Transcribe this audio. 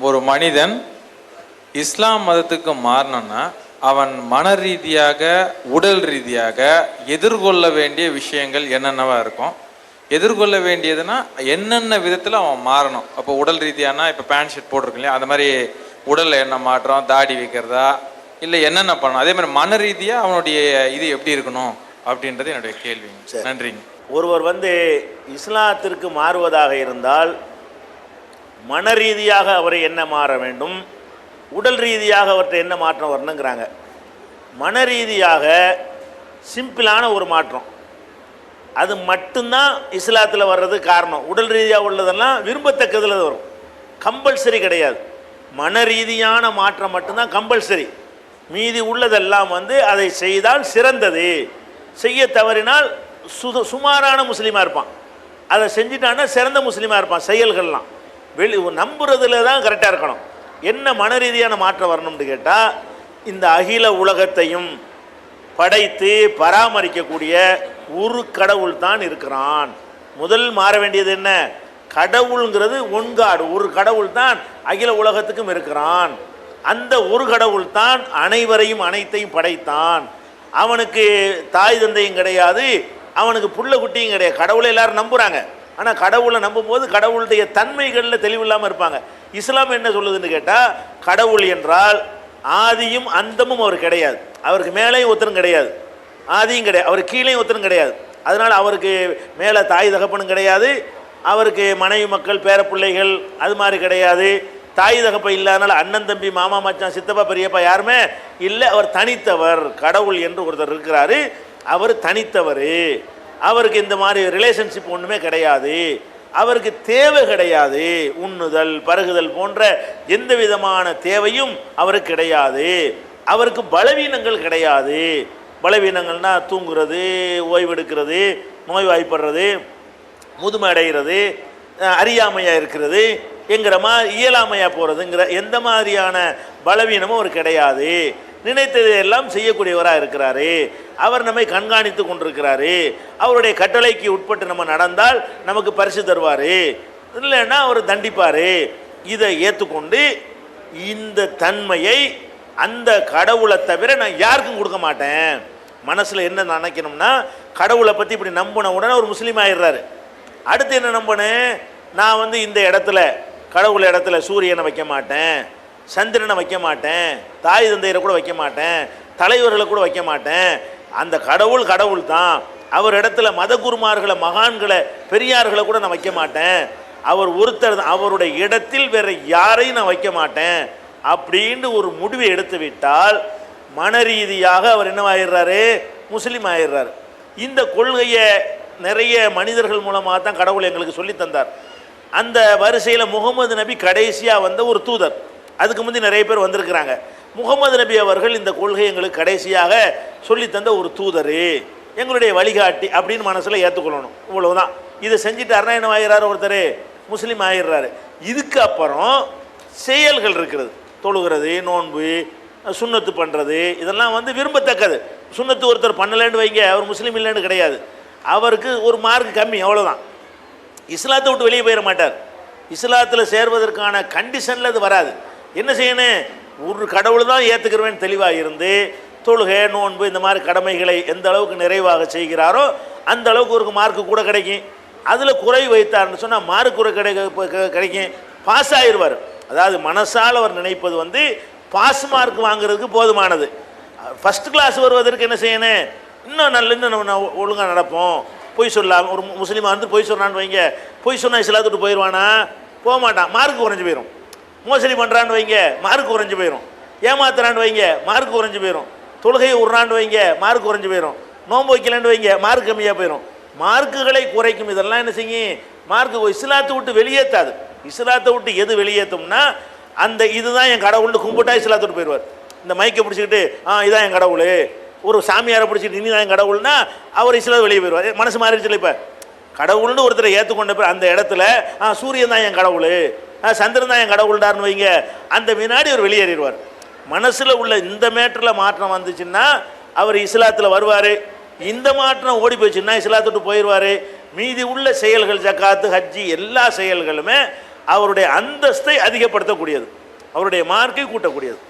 ஒரு மனிதன் இஸ்லாம் மதத்துக்கு மாறினா அவன் மன ரீதியாக உடல் ரீதியாக எதிர்கொள்ள வேண்டிய விஷயங்கள் என்னென்னவா இருக்கும்? எதிர்கொள்ள வேண்டியதுன்னா என்னென்ன விதத்தில் அவன் மாறணும்? அப்போ உடல் ரீதியானா இப்போ பேண்ட் ஷர்ட் போட்டிருக்கு இல்லையா, அது மாதிரி உடலில் என்ன மாற்றம், தாடி வைக்கிறதா, இல்லை என்னென்ன பண்ணணும்? அதே மாதிரி மன ரீதியாக அவனுடைய இது எப்படி இருக்கணும் அப்படின்றது என்னுடைய கேள்விங்க. நன்றிங்க. ஒருவர் இஸ்லாத்திற்கு மாறுவதாக இருந்தால் மன ரீதியாக அவரை என்ன மாற வேண்டும், உடல் ரீதியாக அவர்கிட்ட என்ன மாற்றம் வரணுங்கிறாங்க. மன ரீதியாக சிம்பிளான ஒரு மாற்றம், அது மட்டும்தான் இஸ்லாத்தில் வர்றது காரணம். உடல் ரீதியாக உள்ளதெல்லாம் விரும்பத்தக்கதில் வரும், கம்பல்சரி கிடையாது. மன ரீதியான மாற்றம் மட்டும்தான் கம்பல்சரி. மீதி உள்ளதெல்லாம் அதை செய்தால் சிறந்தது, செய்ய தவறினால் சுமாரான முஸ்லீமாக இருப்பான். அதை செஞ்சிட்டான்னா சிறந்த முஸ்லீமாக இருப்பான். செயல்கள்லாம் நம்புறதுல தான் கரெக்டாக இருக்கணும். என்ன மன ரீதியான மாற்றம் வரணும்னு கேட்டால், இந்த அகில உலகத்தையும் படைத்து பராமரிக்கக்கூடிய ஒரு கடவுள் தான் இருக்கிறான். முதல் மாற வேண்டியது என்ன? கடவுளுங்கிறது ஒன்காடு, ஒரு கடவுள் தான் அகில உலகத்துக்கும் இருக்கிறான். அந்த ஒரு கடவுள் தான் அனைவரையும் அனைத்தையும் படைத்தான். அவனுக்கு தாய் தந்தையும் கிடையாது, அவனுக்கு புள்ள குட்டியும் கிடையாது. கடவுளை எல்லாரும் நம்புகிறாங்க, ஆனால் கடவுளை நம்பும்போது கடவுளுடைய தன்மைகளில் தெளிவில்லாமல் இருப்பாங்க. இஸ்லாம் என்ன சொல்லுதுன்னு கேட்டால், கடவுள் என்றால் ஆதியும் அந்தமும் அவர் கிடையாது. அவருக்கு மேலேயும் ஒருத்தரும் கிடையாது, ஆதியும் கிடையாது, அவருக்கு கீழேயும் ஒருத்தரும் கிடையாது. அதனால் அவருக்கு மேலே தாய் தகப்பனும் கிடையாது, அவருக்கு மனைவி மக்கள் பேர பிள்ளைகள் அது மாதிரி கிடையாது. தாய் தகப்பன் இல்லாதனால அண்ணன் தம்பி மாமா மச்சான் சித்தப்பா பெரியப்பா யாருமே இல்லை. அவர் தனித்தவர். கடவுள் என்று ஒருத்தர் இருக்கிறாரு, அவர் தனித்தவர். அவருக்கு இந்த மாதிரி ரிலேஷன்ஷிப் ஒன்றுமே கிடையாது, அவருக்கு தேவை கிடையாது. உண்ணுதல் பருகுதல் போன்ற எந்த விதமான தேவையும் அவருக்கு கிடையாது. அவருக்கு பலவீனங்கள் கிடையாது. பலவீனங்கள்னா தூங்குறது, ஓய்வெடுக்கிறது, நோய்வாய்ப்படுறது, முதுமை அடைகிறது, அறியாமையாக இருக்கிறது என்கிற மாதிரி இயலாமையாக போகிறதுங்கிற எந்த மாதிரியான பலவீனமும் அவர் கிடையாது. நினைத்ததை எல்லாம் செய்யக்கூடியவராக இருக்கிறாரு. அவர் நம்மை கண்காணித்து கொண்டிருக்கிறாரு. அவருடைய கட்டளைக்கு உட்பட்டு நம்ம நடந்தால் நமக்கு பரிசு தருவார், இல்லைன்னா அவர் தண்டிப்பார். இதை ஏற்றுக்கொண்டு இந்த தன்மையை அந்த கடவுளை தவிர நான் யாருக்கும் கொடுக்க மாட்டேன். மனசில் என்ன நினைக்கணும்னா, கடவுளை பற்றி இப்படி நம்பின உடனே ஒரு முஸ்லீம் ஆயிடுறாரு. அடுத்து என்ன நம்பினேன், நான் இந்த இடத்துல கடவுள் இடத்துல சூரியனை வைக்க மாட்டேன், சந்திரனை வைக்க மாட்டேன், தாய் தந்தையரை கூட வைக்க மாட்டேன், தலைவர்களை கூட வைக்க மாட்டேன். அந்த கடவுள் கடவுள் தான். அவர் இடத்துல மத குருமார்களை, மகான்களை, பெரியார்களை கூட நான் வைக்க மாட்டேன். அவர் ஒருத்தர் தான், அவருடைய இடத்தில் வேறு யாரையும் நான் வைக்க மாட்டேன் அப்படின்னு ஒரு முடிவை எடுத்து விட்டால் மன ரீதியாக அவர் என்னவாயிடுறாரு? முஸ்லீம் ஆயிடுறாரு. இந்த கொள்கையை நிறைய மனிதர்கள் மூலமாக தான் கடவுள் எங்களுக்கு சொல்லி தந்தார். அந்த வரிசையில் முகமது நபி கடைசியாக வந்த ஒரு தூதர். அதுக்கு முந்தி நிறைய பேர் வந்திருக்கிறாங்க. முகமது நபி அவர்கள் இந்த கொள்கை எங்களுக்கு கடைசியாக சொல்லித்தந்த ஒரு தூதர், எங்களுடைய வழிகாட்டி அப்படின்னு மனசில் ஏற்றுக்கொள்ளணும். இவ்வளவுதான். இதை செஞ்சிட்டாருன்னா என்ன ஆகிறாரு? ஒருத்தர் முஸ்லீம் ஆகிடுறாரு. இதுக்கு அப்புறம் செயல்கள் இருக்கிறது, தொழுகிறது, நோன்பு, சுண்ணத்து பண்ணுறது, இதெல்லாம் விரும்பத்தக்கது. சுண்ணத்து ஒருத்தர் பண்ணலைன்னு வைங்க, அவர் முஸ்லீம் இல்லைன்னு கிடையாது, அவருக்கு ஒரு மார்க் கம்மி, அவ்வளோதான். இஸ்லாத்தை விட்டு வெளியே போயிட மாட்டார். இஸ்லாத்தில் சேர்வதற்கான கண்டிஷனில் அது வராது. என்ன செய்யணும்? ஒரு கடவுள் தான் ஏற்றுக்கிறவேன்னு தெளிவாக இருந்து தொழுகை, நோன்பு இந்த மாதிரி கடமைகளை எந்த அளவுக்கு நிறைவாக செய்கிறாரோ அந்த அளவுக்கு ஒரு மார்க்கு கூட கிடைக்கும். அதில் குறை வைத்தார்னு சொன்னால் மார்க் குறை கிடைக்கும், பாஸ் ஆகிடுவார். அதாவது மனசால் அவர் நினைப்பது பாஸ் மார்க் வாங்குறதுக்கு போதுமானது. ஃபஸ்ட் கிளாஸ் வருவதற்கு என்ன செய்யணும்? இன்னும் நம்ம ஒழுங்காக நடப்போம். பொய் சொல்லலாம். ஒரு முஸ்லீமாக பொய் சொன்னான்னு வைங்க, பொய் சொன்னால் இஸ்லாத்துட்டு போயிடுவானா? போக மாட்டான், மார்க் குறைஞ்சி போயிடும். மோசடி பண்ணுறான்னு வைங்க, மார்க் குறைஞ்சி போயிடும். ஏமாத்துறான்னு வைங்க, மார்க் குறைஞ்சி போயிடும். தொழுகையை விட்றான்னு வைங்க, மார்க் குறைஞ்சி போயிடும். நோன்பு வைக்கலான்னு வைங்க, மார்க் கம்மியாக போயிடும். மார்க்குகளை குறைக்கும். இதெல்லாம் என்ன செய்யும்? மார்க்கு இஸ்லாத்தை விட்டு வெளியேற்றாது. இஸ்லாத்தை விட்டு எது வெளியேற்றும்னா, அந்த இதுதான் என் கடவுள்னு கும்பிட்டா இஸ்லாத்தை விட்டு போயிடுவார். இந்த மைக்கை பிடிச்சிக்கிட்டு இதான் என் கடவுள், ஒரு சாமியாரை பிடிச்சிட்டு இனி தான் என் கடவுள்னா அவர் இஸ்லாத்தை வெளியே போயிடுவார். மனசு மாறிடுச்சு. இப்போ கடவுள்னு ஒருத்தரை ஏற்றுக்கொண்ட பேர் அந்த இடத்துல சூரியன் தான் என் கடவுள், சந்திரன் தான் என் கடவுள்டார்னு வைங்க, அந்த வினாடி அவர் வெளியேறிடுவார். மனசில் உள்ள இந்த மேட்டரில் மாற்றம் வந்துச்சுன்னா அவர் இஸ்லாத்தில் வருவார். இந்த மாற்றம் ஓடி போச்சுன்னா இஸ்லாத்துட்டு போயிடுவார். மீதி உள்ள செயல்கள், ஜக்காத்து, ஹஜ்ஜி எல்லா செயல்களுமே அவருடைய அந்தஸ்தை அதிகப்படுத்தக்கூடியது, அவருடைய மார்க்கை கூட்டக்கூடியது.